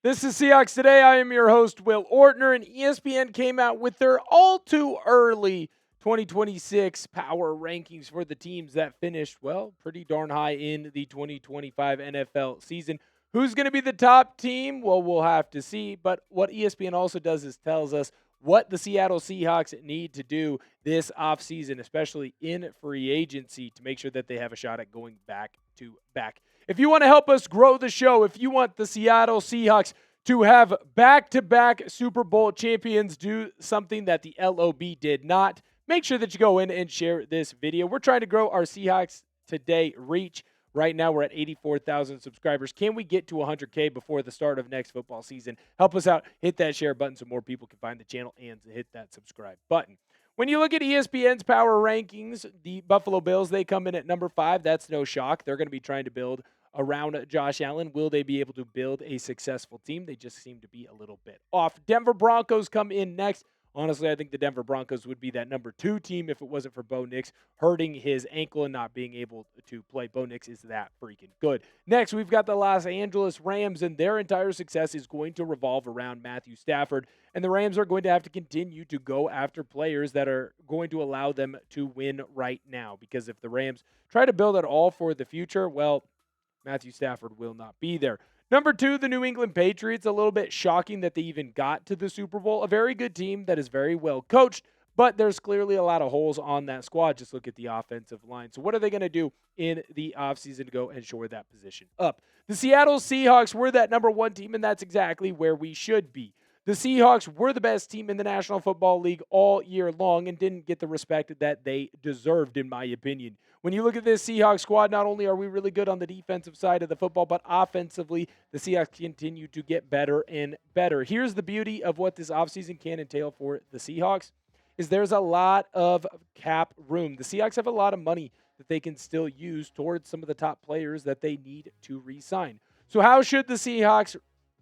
This is Seahawks Today. I am your host, Will Ortner, and ESPN came out with their all-too-early 2026 power rankings for the teams that finished, well, pretty darn high in the 2025 NFL season. Who's going to be the top team? Well, we'll have to see. But what ESPN also does is tells us what the Seattle Seahawks need to do this offseason, especially in free agency, to make sure that they have a shot at going back-to-back. If you want to help us grow the show, if you want the Seattle Seahawks to have back-to-back Super Bowl champions do something that the LOB did not, make sure that you go in and share this video. We're trying to grow our Seahawks Today reach. Right now, we're at 84,000 subscribers. Can we get to 100K before the start of next football season? Help us out. Hit that share button so more people can find the channel and hit that subscribe button. When you look at ESPN's power rankings, the Buffalo Bills, they come in at number 5. That's no shock. They're going to be trying to build around Josh Allen. Will they be able to build a successful team? They just seem to be a little bit off. Denver Broncos come in next. Honestly, I think the Denver Broncos would be that number 2 team if it wasn't for Bo Nix hurting his ankle and not being able to play. Bo Nix is that freaking good. Next, we've got the Los Angeles Rams, and their entire success is going to revolve around Matthew Stafford. And the Rams are going to have to continue to go after players that are going to allow them to win right now. Because if the Rams try to build it all for the future, well, Matthew Stafford will not be there. Number 2, the New England Patriots. A little bit shocking that they even got to the Super Bowl. A very good team that is very well coached, but there's clearly a lot of holes on that squad. Just look at the offensive line. So what are they going to do in the offseason to go and shore that position up? The Seattle Seahawks were that number 1 team, and that's exactly where we should be. The Seahawks were the best team in the National Football League all year long and didn't get the respect that they deserved, in my opinion. When you look at this Seahawks squad, not only are we really good on the defensive side of the football, but offensively, the Seahawks continue to get better and better. Here's the beauty of what this offseason can entail for the Seahawks, is there's a lot of cap room. The Seahawks have a lot of money that they can still use towards some of the top players that they need to re-sign. So how should the Seahawks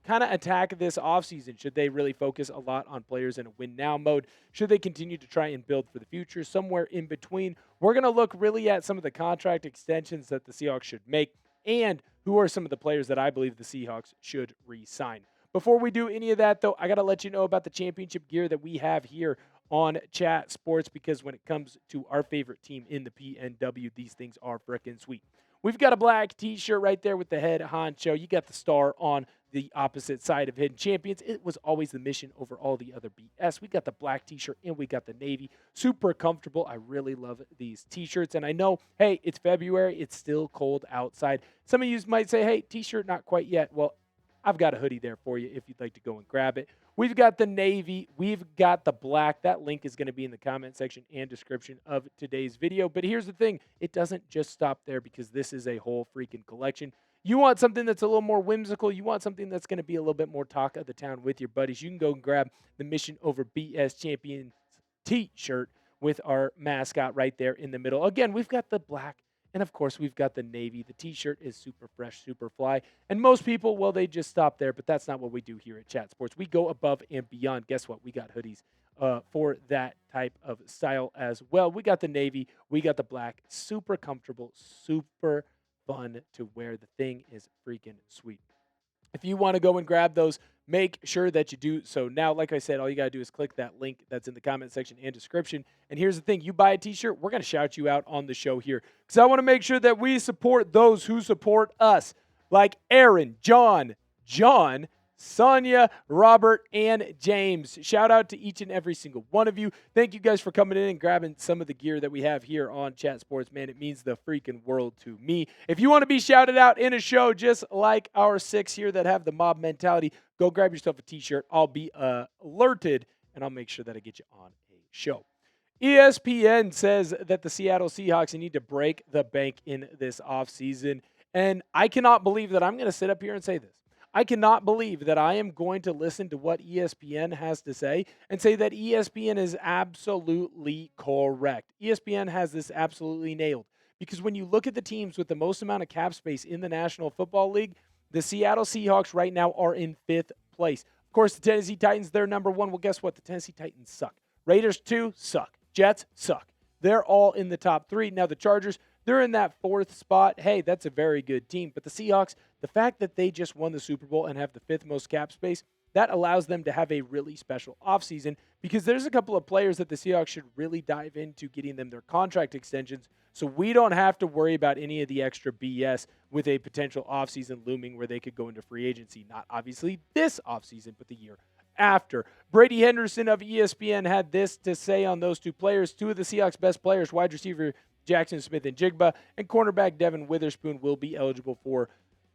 kind of attack this offseason? Should they really focus a lot on players in a win-now mode? Should they continue to try and build for the future? Somewhere in between. We're going to look really at some of the contract extensions that the Seahawks should make and who are some of the players that I believe the Seahawks should re-sign. Before we do any of that, though, I got to let you know about the championship gear that we have here on Chat Sports, because when it comes to our favorite team in the PNW, these things are frickin' sweet. We've got a black T-shirt right there with the head honcho. You got the star on the opposite side of Hidden Champions. It was always the mission over all the other BS. We got the black T-shirt and we got the navy. Super comfortable. I really love these T-shirts. And I know, hey, it's February. It's still cold outside. Some of you might say, hey, T-shirt not quite yet. Well, I've got a hoodie there for you if you'd like to go and grab it. We've got the navy. We've got the black. That link is going to be in the comment section and description of today's video. But here's the thing. It doesn't just stop there, because this is a whole freaking collection. You want something that's a little more whimsical. You want something that's going to be a little bit more talk of the town with your buddies. You can go and grab the Mission Over BS Champions T-shirt with our mascot right there in the middle. Again, we've got the black. And, of course, we've got the navy. The T-shirt is super fresh, super fly. And most people, well, they just stop there. But that's not what we do here at Chat Sports. We go above and beyond. Guess what? We got hoodies for that type of style as well. We got the navy. We got the black. Super comfortable, super fun to wear. The thing is freaking sweet. If you want to go and grab those, make sure that you do so now. Like I said, all you got to do is click that link that's in the comment section and description. And here's the thing. You buy a T-shirt, we're going to shout you out on the show here, because I want to make sure that we support those who support us, like Aaron, John, Sonia, Robert, and James. Shout out to each and every single one of you. Thank you guys for coming in and grabbing some of the gear that we have here on Chat Sports. Man, it means the freaking world to me. If you want to be shouted out in a show just like our 6 here that have the mob mentality, go grab yourself a T-shirt. I'll be alerted, and I'll make sure that I get you on a show. ESPN says that the Seattle Seahawks need to break the bank in this offseason, and I cannot believe that I'm going to sit up here and say this. I cannot believe that I am going to listen to what ESPN has to say and say that ESPN is absolutely correct. ESPN has this absolutely nailed, because when you look at the teams with the most amount of cap space in the National Football League, the Seattle Seahawks right now are in 5th place. Of course, the Tennessee Titans, they're number 1. Well, guess what? The Tennessee Titans suck. Raiders, 2, suck. Jets, suck. They're all in the top 3. Now, the Chargers, they're in that 4th spot. Hey, that's a very good team. But the Seahawks, the fact that they just won the Super Bowl and have the 5th most cap space, that allows them to have a really special offseason because there's a couple of players that the Seahawks should really dive into getting them their contract extensions so we don't have to worry about any of the extra BS with a potential offseason looming where they could go into free agency. Not obviously this offseason, but the year after. Brady Henderson of ESPN had this to say on those two players. Two of the Seahawks' best players, wide receiver Jaxon Smith-Njigba and cornerback Devon Witherspoon, will be eligible for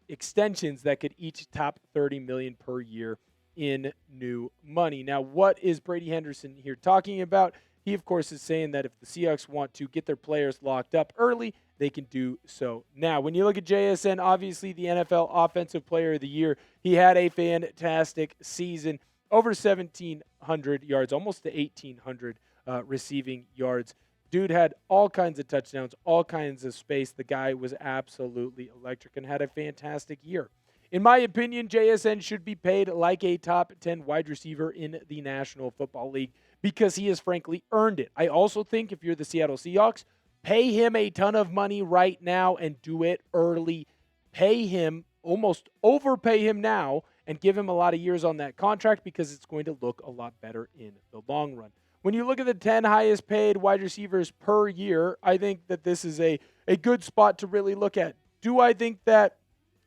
extensions that could each top $30 million per year in new money. Now, what is Brady Henderson here talking about? He, of course, is saying that if the Seahawks want to get their players locked up early, they can do so now. When you look at JSN, obviously the NFL Offensive Player of the Year, he had a fantastic season, over 1,700 yards, almost to 1,800 receiving yards. Dude had all kinds of touchdowns, all kinds of space. The guy was absolutely electric and had a fantastic year. In my opinion, JSN should be paid like a top 10 wide receiver in the National Football League because he has frankly earned it. I also think if you're the Seattle Seahawks, pay him a ton of money right now and do it early. Pay him, almost overpay him now and give him a lot of years on that contract because it's going to look a lot better in the long run. When you look at the 10 highest paid wide receivers per year, I think that this is a good spot to really look at. Do I think that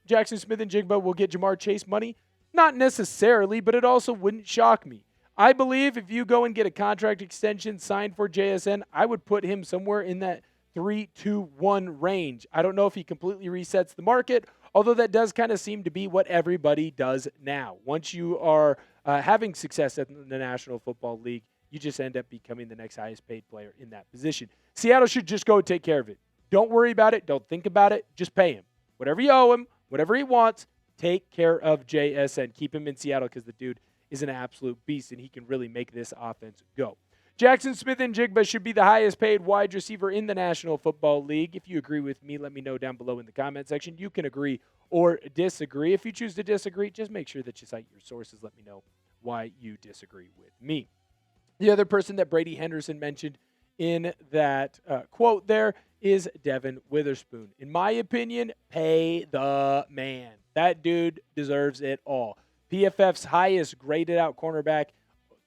Jaxon Smith-Njigba will get Jamar Chase money? Not necessarily, but it also wouldn't shock me. I believe if you go and get a contract extension signed for JSN, I would put him somewhere in that 3-2-1 range. I don't know if he completely resets the market, although that does kind of seem to be what everybody does now. Once you are having success in the National Football League, you just end up becoming the next highest paid player in that position. Seattle should just go take care of it. Don't worry about it. Don't think about it. Just pay him. Whatever you owe him, whatever he wants, take care of JSN. Keep him in Seattle because the dude is an absolute beast and he can really make this offense go. Jaxon Smith-Njigba should be the highest paid wide receiver in the National Football League. If you agree with me, let me know down below in the comment section. You can agree or disagree. If you choose to disagree, just make sure that you cite your sources. Let me know why you disagree with me. The other person that Brady Henderson mentioned in that quote there is Devon Witherspoon. In my opinion, pay the man. That dude deserves it all. PFF's highest graded out cornerback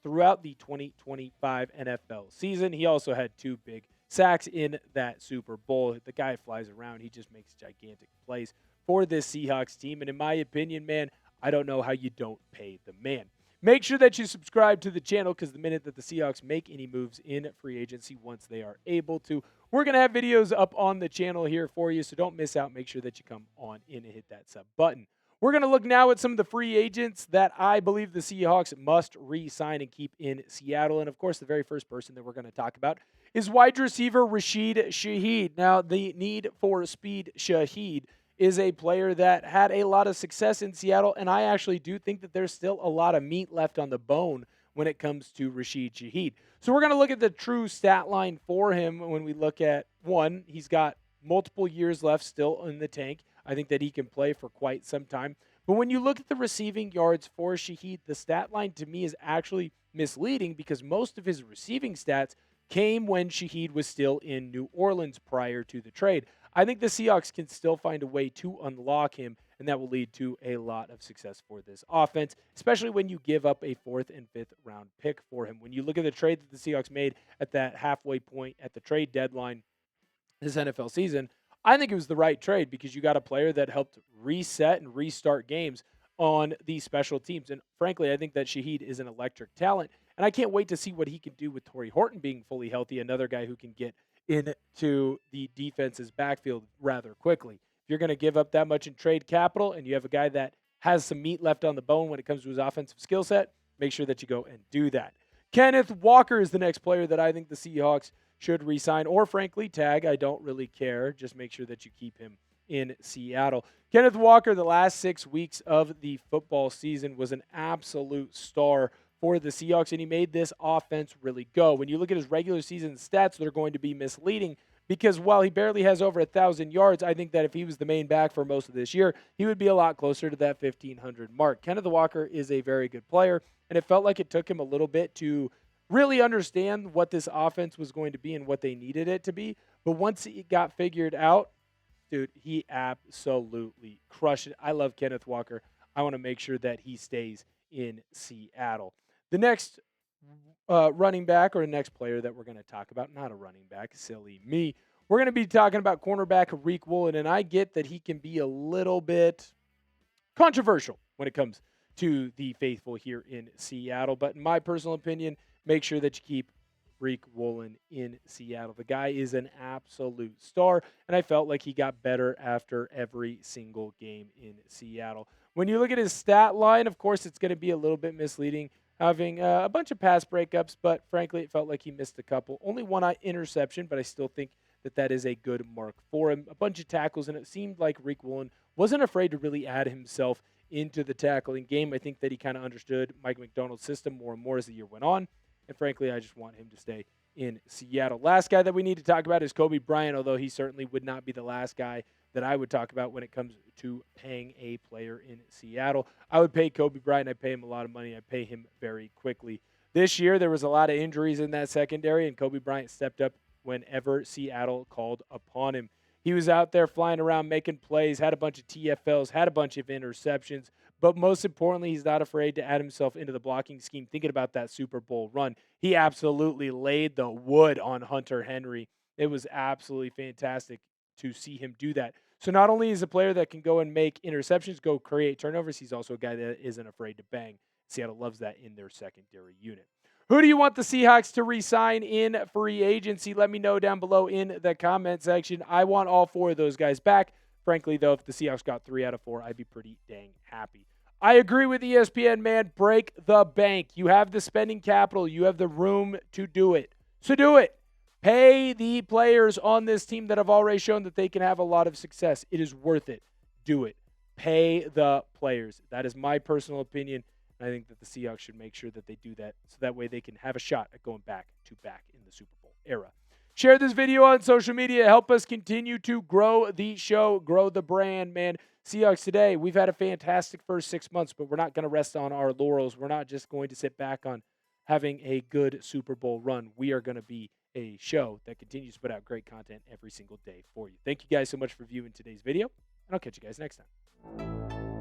throughout the 2025 NFL season. He also had 2 big sacks in that Super Bowl. The guy flies around. He just makes gigantic plays for this Seahawks team. And in my opinion, man, I don't know how you don't pay the man. Make sure that you subscribe to the channel because the minute that the Seahawks make any moves in free agency, once they are able to, we're going to have videos up on the channel here for you, so don't miss out. Make sure that you come on in and hit that sub button. We're going to look now at some of the free agents that I believe the Seahawks must re-sign and keep in Seattle. And, of course, the very first person that we're going to talk about is wide receiver Rashid Shaheed. Now, the need for speed Shaheed is a player that had a lot of success in Seattle, and I actually do think that there's still a lot of meat left on the bone when it comes to Rashid Shaheed. So we're going to look at the true stat line for him when we look at, one, he's got multiple years left still in the tank. I think that he can play for quite some time. But when you look at the receiving yards for Shaheed, the stat line to me is actually misleading because most of his receiving stats came when Shaheed was still in New Orleans prior to the trade. I think the Seahawks can still find a way to unlock him, and that will lead to a lot of success for this offense, especially when you give up a 4th and 5th round pick for him. When you look at the trade that the Seahawks made at that halfway point at the trade deadline this NFL season, I think it was the right trade because you got a player that helped reset and restart games on these special teams. And frankly, I think that Shaheed is an electric talent, and I can't wait to see what he can do with Torrey Horton being fully healthy, another guy who can get into the defense's backfield rather quickly. If you're going to give up that much in trade capital and you have a guy that has some meat left on the bone when it comes to his offensive skill set, make sure that you go and do that. Kenneth Walker is the next player that I think the Seahawks should re-sign or, frankly, tag. I don't really care. Just make sure that you keep him in Seattle. Kenneth Walker, the last 6 weeks of the football season, was an absolute star for the Seahawks, and he made this offense really go. When you look at his regular season stats, they're going to be misleading because while he barely has over 1,000 yards, I think that if he was the main back for most of this year, he would be a lot closer to that 1,500 mark. Kenneth Walker is a very good player, and it felt like it took him a little bit to really understand what this offense was going to be and what they needed it to be. But once it got figured out, dude, he absolutely crushed it. I love Kenneth Walker. I want to make sure that he stays in Seattle. The next running back, or the next player that we're going to talk about, not a running back, silly me. We're going to be talking about cornerback Riq Woolen, and I get that he can be a little bit controversial when it comes to the faithful here in Seattle. But in my personal opinion, make sure that you keep Riq Woolen in Seattle. The guy is an absolute star, and I felt like he got better after every single game in Seattle. When you look at his stat line, of course, it's going to be a little bit misleading, having a bunch of pass breakups, but frankly, it felt like he missed a couple. Only one interception, but I still think that is a good mark for him. A bunch of tackles, and it seemed like Riq Woolen wasn't afraid to really add himself into the tackling game. I think that he kind of understood Mike McDonald's system more and more as the year went on. And frankly, I just want him to stay in Seattle. Last guy that we need to talk about is Coby Bryant, although he certainly would not be the last guy that I would talk about when it comes to paying a player in Seattle. I would pay Coby Bryant. I'd pay him a lot of money. I'd pay him very quickly. This year, there was a lot of injuries in that secondary, and Coby Bryant stepped up whenever Seattle called upon him. He was out there flying around, making plays, had a bunch of TFLs, had a bunch of interceptions, but most importantly, he's not afraid to add himself into the blocking scheme. Thinking about that Super Bowl run, he absolutely laid the wood on Hunter Henry. It was absolutely fantastic to see him do that. So not only is a player that can go and make interceptions, go create turnovers, he's also a guy that isn't afraid to bang. Seattle loves that in their secondary unit. Who do you want the Seahawks to re-sign in free agency? Let me know down below in the comment section. I want all four of those guys back. Frankly, though, if the Seahawks got 3 out of 4, I'd be pretty dang happy. I agree with ESPN, man. Break the bank. You have the spending capital. You have the room to do it. So do it. Pay the players on this team that have already shown that they can have a lot of success. It is worth it. Do it. Pay the players. That is my personal opinion. I think that the Seahawks should make sure that they do that so that way they can have a shot at going back to back in the Super Bowl era. Share this video on social media. Help us continue to grow the show, grow the brand, man. Seahawks today, we've had a fantastic first 6 months, but we're not going to rest on our laurels. We're not just going to sit back on having a good Super Bowl run. We are going to be a show that continues to put out great content every single day for you. Thank you guys so much for viewing today's video, and I'll catch you guys next time.